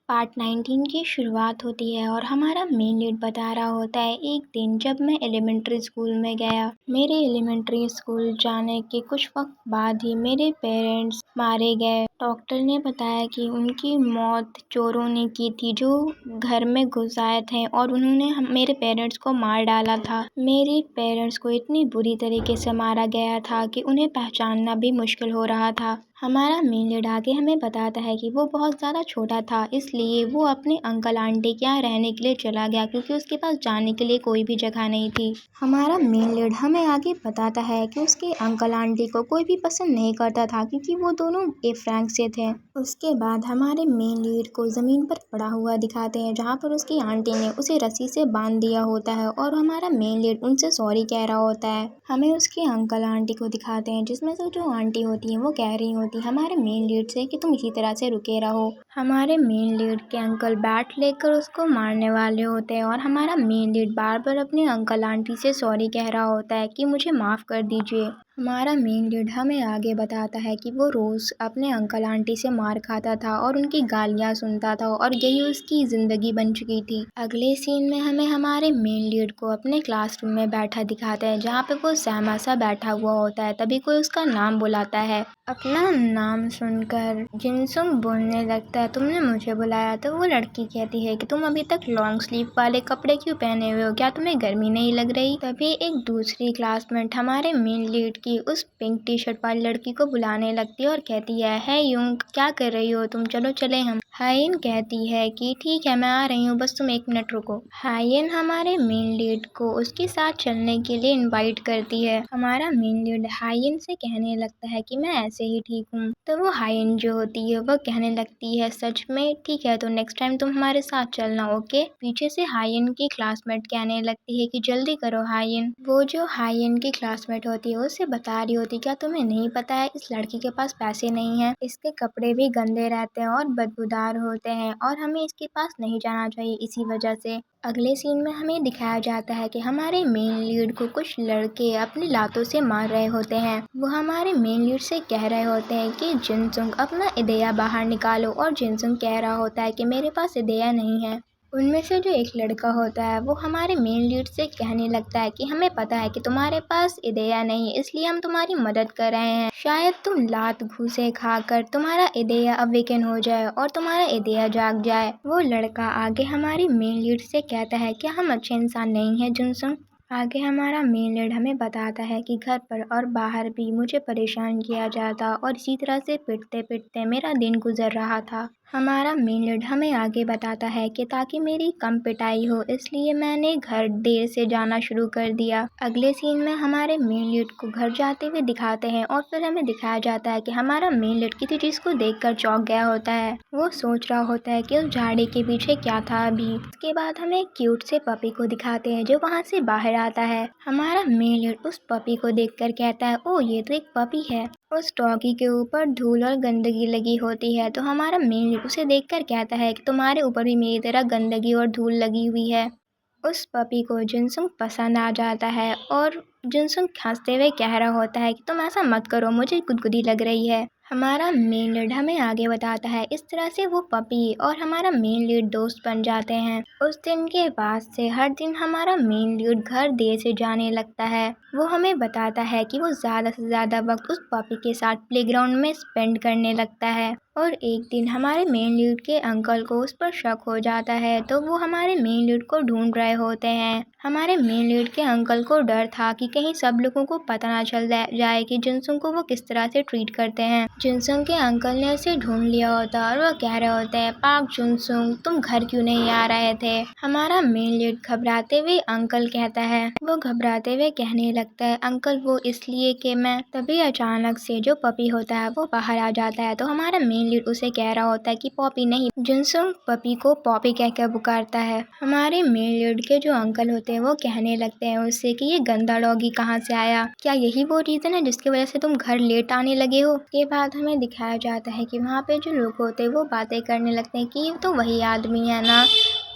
Part 19 की शुरुआत होती है और हमारा मेन लीड बता रहा होता है एक दिन जब मैं एलिमेंट्री स्कूल में गया। मेरे एलिमेंट्री स्कूल जाने के कुछ वक्त बाद ही मेरे पेरेंट्स मारे गए। डॉक्टर ने बताया कि उनकी मौत चोरों ने की थी जो घर में घुस आए थे और उन्होंने मेरे पेरेंट्स को मार डाला था। मेरे पेरेंट्स को इतनी बुरी तरीके से मारा गया था कि उन्हें पहचानना भी मुश्किल हो रहा था। हमारा मेन लीड आगे हमें बताता है कि वो बहुत ज़्यादा छोटा था, इसलिए वो अपने अंकल आंटी के यहाँ रहने के लिए चला गया क्योंकि उसके पास जाने के लिए कोई भी जगह नहीं थी। हमारा मेन लीड हमें आगे बताता है कि उसके अंकल आंटी को कोई भी पसंद नहीं करता था क्योंकि वो दोनों बेफ्रैंक से थे। उसके बाद हमारे मेन लीड को ज़मीन पर पड़ा हुआ दिखाते हैं जहाँ पर उसकी आंटी ने उसे रस्सी से बांध दिया होता है और हमारा मेन लीड उनसे सॉरी कह रहा होता है। हमें उसके अंकल आंटी को दिखाते हैं जिसमें से जो आंटी होती है वो कह रही होती हमारे मेन लीड से कि तुम इसी तरह से रुके रहो। हमारे मेन लीड के अंकल बैट लेकर उसको मारने वाले होते हैं और हमारा मेन लीड बार बार अपने अंकल आंटी से सॉरी कह रहा होता है कि मुझे माफ़ कर दीजिए। हमारा मेन लीड हमें आगे बताता है कि वो रोज़ अपने अंकल आंटी से मार खाता था और उनकी गालियाँ सुनता था और यही उसकी ज़िंदगी बन चुकी थी। अगले सीन में हमें हमारे मेन लीड को अपने क्लासरूम में बैठा दिखाते हैं जहाँ पे वो सहमा सा बैठा हुआ होता है। तभी कोई उसका नाम बुलाता है। अपना नाम सुनकर जिनसुंग बोलने लगता है, तुमने मुझे बुलाया? तो वो लड़की कहती है कि तुम अभी तक लॉन्ग स्लीव वाले कपड़े क्यों पहने हुए हो, क्या तुम्हें गर्मी नहीं लग रही? तभी एक दूसरी क्लासमेट हमारे मेन लीड की उस पिंक टी शर्ट वाली लड़की को बुलाने लगती है और कहती है यूंग क्या कर रही हो तुम, चलो चले हम। हायन कहती है कि ठीक है मैं आ रही हूँ, बस तुम 1 मिनट रुको। हायन हमारे मेन लीड को उसके साथ चलने के लिए इनवाइट करती है। हमारा मेन लीड हायन से कहने लगता है कि मैं ऐसे ही ठीक हूँ। तो वो हायन जो होती है वो कहने लगती है सच में? ठीक है तो नेक्स्ट टाइम तुम हमारे साथ चलना, ओके। पीछे से हायन की क्लासमेट कहने लगती है कि जल्दी करो हायन। वो जो हायन की क्लासमेट होती है उसे बता रही होती क्या तुम्हें नहीं पता है इस लड़की के पास पैसे नहीं है, इसके कपड़े भी गंदे रहते हैं और बदबूदार होते हैं और हमें इसके पास नहीं जाना चाहिए इसी वजह से। अगले सीन में हमें दिखाया जाता है कि हमारे मेन लीड को कुछ लड़के अपनी लातों से मार रहे होते हैं। वो हमारे मेन लीड से कह रहे होते हैं कि जिनसुंग अपना इदेया बाहर निकालो और जिनसुंग कह रहा होता है कि मेरे पास इदेया नहीं है। उनमें से जो एक लड़का होता है वो हमारे मेन लीड से कहने लगता है कि हमें पता है कि तुम्हारे पास इदेया नहीं है, इसलिए हम तुम्हारी मदद कर रहे हैं। शायद तुम लात घूसे खाकर तुम्हारा इदेया अवेकन हो जाए और तुम्हारा इदेया जाग जाए। वो लड़का आगे हमारी मेन लीड से कहता है क्या हम अच्छे इंसान नहीं हैं जिनसुंग? आगे हमारा मेन लीड हमें बताता है कि घर पर और बाहर भी मुझे परेशान किया जाता और इसी तरह से पिटते पिटते मेरा दिन गुजर रहा था। हमारा मेन लीड हमें आगे बताता है कि ताकि मेरी कम पिटाई हो इसलिए मैंने घर देर से जाना शुरू कर दिया। अगले सीन में हमारे मेन लीड को घर जाते हुए दिखाते हैं और फिर हमें दिखाया जाता है कि हमारा मेन लीड किसी चीज़ को देखकर चौंक गया होता है। वो सोच रहा होता है कि उस झाड़ी के पीछे क्या था अभी। उसके बाद हमें एक क्यूट से पपी को दिखाते हैं जो वहाँ से बाहर आता है। हमारा मेन लीड उस पपी को देखकर कहता है ओ ये तो एक पपी है। उस डॉगी के ऊपर धूल और गंदगी लगी होती है तो हमारा मेन लीड उसे देखकर कहता है कि तुम्हारे ऊपर भी मेरी तरह गंदगी और धूल लगी हुई है। उस पपी को जिनसुंग पसंद आ जाता है और जिनसुंग हंसते हुए कह रहा होता है कि तुम ऐसा मत करो, मुझे गुदगुदी लग रही है। हमारा मेन लीड हमें आगे बताता है इस तरह से वो पपी और हमारा मेन लीड दोस्त बन जाते हैं। उस दिन के बाद से हर दिन हमारा मेन लीड घर देर से जाने लगता है। वो हमें बताता है कि वो ज़्यादा से ज़्यादा वक्त उस पपी के साथ प्लेग्राउंड में स्पेंड करने लगता है। और एक दिन हमारे मेन लीड के अंकल को उस पर शक हो जाता है तो वो हमारे मेन लीड को ढूंढ रहे होते हैं। हमारे मेन लीड के अंकल को डर था कि कहीं सब लोगों को पता ना चल जाए कि जिनसुंग को वो किस तरह से ट्रीट करते हैं। जिनसुंग के अंकल ने उसे ढूंढ लिया होता और वो कह रहे होते हैं पाक जिनसुंग तुम घर क्यों नहीं आ रहे थे? हमारा मेन लीड घबराते हुए अंकल कहता है। वो घबराते हुए कहने लगता है अंकल वो इसलिए कि मैं। तभी अचानक से जो पपी होता है वो बाहर आ जाता है तो हमारा मेन लीड उसे कह रहा होता है कि पॉपी नहीं। जिनसुंग पपी को पॉपी कहकर पुकारता है। हमारे मेन लीड के जो अंकल होते हैं वो कहने लगते हैं उससे कि ये गंदा डॉगी कहाँ से आया, क्या यही वो रीज़न है जिसकी वजह से तुम घर लेट आने लगे हो? के बाद हमें दिखाया जाता है कि वहाँ पे जो लोग होते हैं वो बातें करने लगते हैं कि ये तो वही आदमी है ना,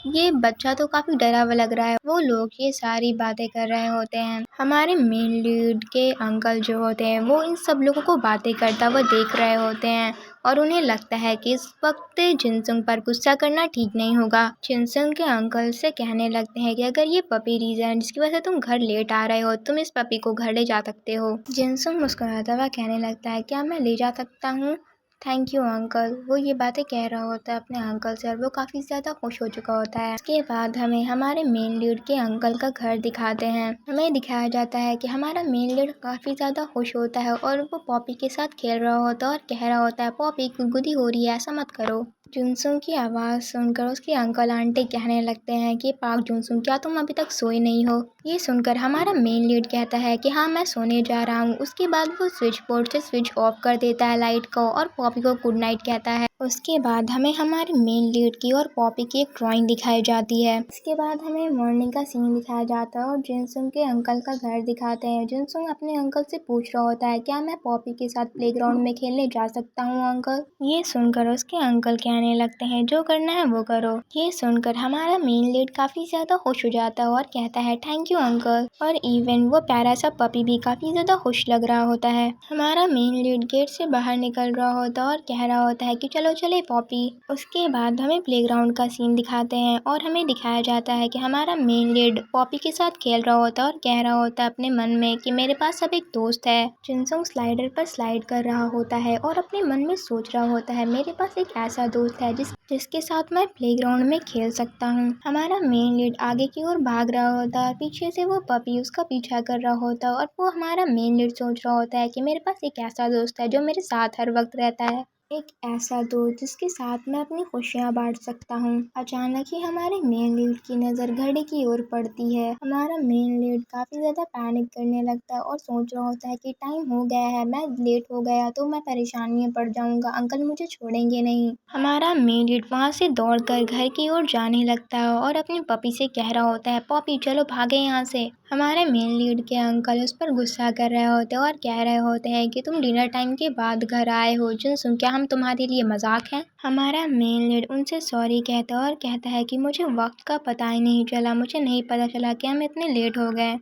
ये बच्चा तो काफी डरा हुआ लग रहा है। वो लोग ये सारी बातें कर रहे होते हैं। हमारे मेन लीड के अंकल जो होते हैं वो इन सब लोगों को बातें करता हुआ देख रहे होते हैं। और उन्हें लगता है कि इस वक्त जिनसुंग पर गुस्सा करना ठीक नहीं होगा। जिनसुंग के अंकल से कहने लगते हैं कि अगर ये पपी रीजन जिसकी वजह से तुम घर लेट आ रहे हो, तुम इस पपी को घर ले जा सकते हो। जिनसुंग मुस्कुराता हुआ कहने लगता है, क्या मैं ले जा सकता हूँ? Thank you uncle. वो ये बातें कह रहा होता है अपने अंकल से और वो काफ़ी ज़्यादा खुश हो चुका होता है। उसके बाद हमें हमारे मेन लीड के अंकल का घर दिखाते हैं। हमें दिखाया जाता है कि हमारा मेन लीड काफ़ी ज़्यादा खुश होता है और वो पॉपी के साथ खेल रहा होता है और कह रहा होता है, पॉपी गुदगुदी हो रही है, ऐसा मत करो। जुनसुंग की आवाज़ सुनकर उसके अंकल आंटी कहने लगते हैं कि पाक जुनसुंग, क्या तुम अभी तक सोए नहीं हो? ये सुनकर हमारा मेन लीड कहता है कि हाँ, मैं सोने जा रहा हूँ। उसके बाद वो स्विच बोर्ड से स्विच ऑफ कर देता है लाइट को और पॉपी को गुड नाइट कहता है। उसके बाद हमें हमारे मेन लीड की और पॉपी की एक ड्राइंग दिखाई जाती है। इसके बाद हमें मॉर्निंग का सीन दिखाया जाता है और जुनसुंग के अंकल का घर दिखाते हैं। जुनसुंग अपने अंकल से पूछ रहा होता है, क्या मैं पॉपी के साथ प्लेग्राउंड में खेलने जा सकता हूँ अंकल? ये सुनकर उसके अंकल कहने लगते हैं, जो करना है वो करो। ये सुनकर हमारा मेन लीड काफी ज्यादा खुश हो जाता है और कहता है, थैंक यू अंकल। और इवन वो प्यारा सा पपी भी काफी ज्यादा खुश लग रहा होता है। हमारा मेन लीड गेट से बाहर निकल रहा होता है और कह रहा होता है कि चलो चले पॉपी। उसके बाद हमें प्लेग्राउंड का सीन दिखाते हैं और हमें दिखाया जाता है कि हमारा मेन लीड पॉपी के साथ खेल रहा होता है और कह रहा होता है अपने मन में कि मेरे पास अब एक दोस्त है। जिनसुंग स्लाइडर पर स्लाइड कर रहा होता है और अपने मन में सोच रहा होता है, मेरे पास एक ऐसा दोस्त है जिसके साथ मैं प्लेग्राउंड में खेल सकता हूँ। हमारा मेन लीड आगे की ओर भाग रहा होता है, पीछे से वो पपी उसका पीछा कर रहा होता है और वो हमारा मेन लीड सोच रहा होता है कि मेरे पास एक ऐसा दोस्त है जो मेरे साथ हर वक्त रहता है, एक ऐसा दोस्त जिसके साथ मैं अपनी खुशियाँ बांट सकता हूँ। अचानक ही हमारे मेन लीड की नज़र घड़ी की ओर पड़ती है। हमारा मेन लीड काफ़ी ज़्यादा पैनिक करने लगता है और सोच रहा होता है कि टाइम हो गया है, मैं लेट हो गया तो मैं परेशानी में पड़ जाऊंगा, अंकल मुझे छोड़ेंगे नहीं। हमारा मेन लीड वहाँ से दौड़कर घर की ओर जाने लगता है और अपनी पपी से कह रहा होता है, पॉपी चलो भागे यहाँ से। हमारे मेन लीड के अंकल उस पर गुस्सा कर रहे होते हैं और कह रहे होते हैं कि तुम डिनर टाइम के बाद घर आए हो, जिनसुंग क्या हम तुम्हारे लिए मजाक हैं? हमारा मेन लीड उनसे सॉरी कहता है और कहता है कि मुझे वक्त का पता ही नहीं चला, मुझे नहीं पता चला कि हम इतने लेट हो गए।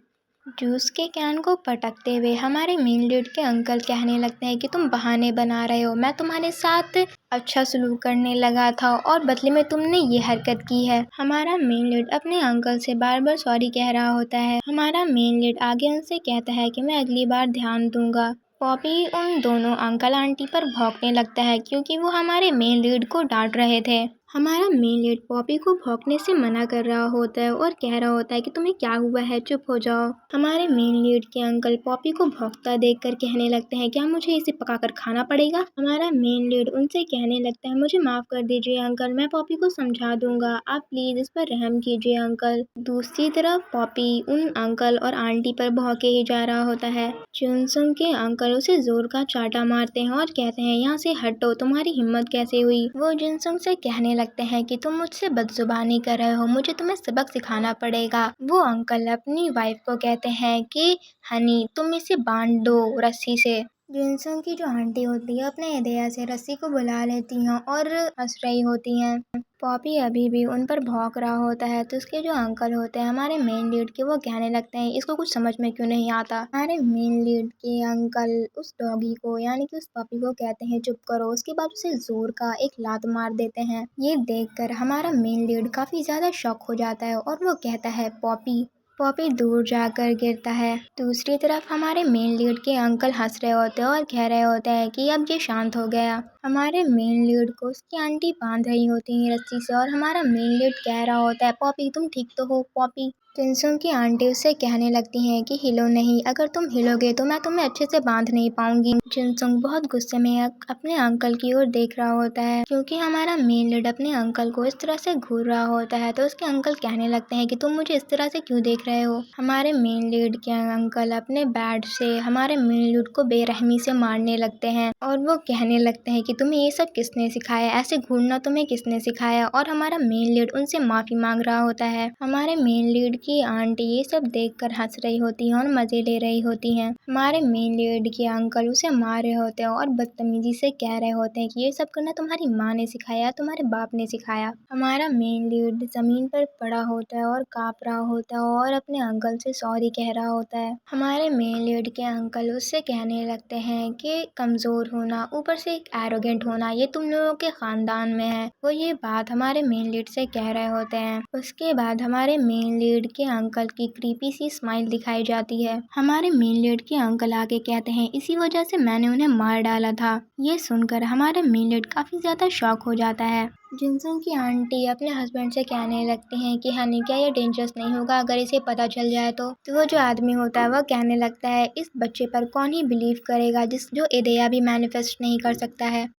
जूस के कैन को पटकते हुए हमारे मेन लीड के अंकल कहने लगते हैं कि तुम बहाने बना रहे हो, मैं तुम्हारे साथ अच्छा सलूक करने लगा था और बदले में तुमने ये हरकत की है। हमारा मेन लीड अपने अंकल से बार बार सॉरी कह रहा होता है। हमारा मेन लीड आगे उनसे कहता है कि मैं अगली बार ध्यान दूंगा। पॉपी उन दोनों अंकल आंटी पर भौंकने लगता है क्योंकि वो हमारे मेन लीड को डांट रहे थे। हमारा मेन लीड पॉपी को भौंकने से मना कर रहा होता है और कह रहा होता है कि तुम्हें क्या हुआ है, चुप हो जाओ। हमारे मेन लीड के अंकल पॉपी को भौंकता देखकर कहने लगते हैं, क्या मुझे इसे पकाकर खाना पड़ेगा? हमारा मेन लीड उनसे कहने लगता है, मुझे माफ कर दीजिए अंकल, मैं पॉपी को समझा दूंगा, आप प्लीज इस पर रहम कीजिए अंकल। दूसरी तरफ पॉपी उन अंकल और आंटी पर भौंके ही जा रहा होता है। जुनसुंग के अंकल उसे जोर का चाटा मारते हैं और कहते हैं, यहाँ से हटो, तुम्हारी हिम्मत कैसे हुई? वो जुनसुंग से कहने लगते हैं कि तुम मुझसे बदजुबानी कर रहे हो, मुझे तुम्हें सबक सिखाना पड़ेगा। वो अंकल अपनी वाइफ को कहते हैं कि हनी तुम इसे बांध दो रस्सी से। जुनसुंग की जो आंटी होती है अपने हृदय से रस्सी को बुला लेती हैं और हंस रही होती हैं। पॉपी अभी भी उन पर भौंक रहा होता है तो उसके जो अंकल होते हैं हमारे मेन लीड के, वो कहने लगते हैं, इसको कुछ समझ में क्यों नहीं आता? हमारे मेन लीड के अंकल उस डॉगी को यानी कि उस पपी को कहते हैं, चुप करो। उसके बाद उसे जोर का एक लात मार देते हैं। ये देखकर हमारा मेन लीड काफी ज्यादा शॉक हो जाता है और वो कहता है, पॉपी। पॉपी दूर जाकर गिरता है। दूसरी तरफ हमारे मेन लीड के अंकल हंस रहे होते हैं और कह रहे होते हैं कि अब ये शांत हो गया। हमारे मेन लीड को उसकी आंटी बांध रही होती है रस्सी से और हमारा मेन लीड कह रहा होता है, पॉपी तुम ठीक तो हो पॉपी? जिनसुंग की आंटी उससे कहने लगती हैं कि हिलो नहीं, अगर तुम हिलोगे तो मैं तुम्हें अच्छे से बांध नहीं पाऊंगी। जिनसुंग बहुत गुस्से में अपने अंकल की ओर देख रहा होता है क्योंकि हमारा मेन लीड अपने अंकल को इस तरह से घूर रहा होता है तो उसके अंकल कहने लगते हैं कि तुम मुझे इस तरह से क्यों देख रहे हो? हमारे मेन लीड के अंकल अपने बैट से हमारे मेन लीड को बेरहमी से मारने लगते हैं और वो कहने लगते हैं कि तुम्हें ये सब किसने सिखाया, ऐसे घूरना तुम्हें किसने सिखाया? और हमारा मेन लीड उनसे माफी मांग रहा होता है। हमारे मेन लीड की की आंटी ये सब देखकर हंस रही होती हैं और मजे ले रही होती हैं। हमारे मेन लीड के अंकल उसे मार रहे होते हैं और बदतमीजी से कह रहे होते हैं कि ये सब करना तुम्हारी माँ ने सिखाया, तुम्हारे बाप ने सिखाया। हमारा मेन लीड जमीन पर पड़ा होता है और कांप रहा होता है और अपने अंकल से सॉरी कह रहा होता है। हमारे मेन लीड के अंकल उससे कहने लगते हैं कि कमजोर होना, ऊपर से एक एरोगेंट होना, ये तुम लोगों के खानदान में है। वो ये बात हमारे मेन लीड से कह रहे होते हैं। उसके बाद हमारे मेन लीड के अंकल की क्रीपी सी स्माइल दिखाई जाती है। हमारे मेन लीड के अंकल आके कहते हैं इसी वजह से मैंने उन्हें मार डाला था। ये सुनकर हमारे मेन लीड काफी ज्यादा शॉक हो जाता है। जिनसंग की आंटी अपने हस्बैंड से कहने लगती हैं कि हनी क्या ये डेंजरस नहीं होगा अगर इसे पता चल जाए तो वो जो आदमी होता है वह कहने लगता है इस बच्चे पर कौन ही बिलीव करेगा जो इडिया भी मैनिफेस्ट नहीं कर सकता है।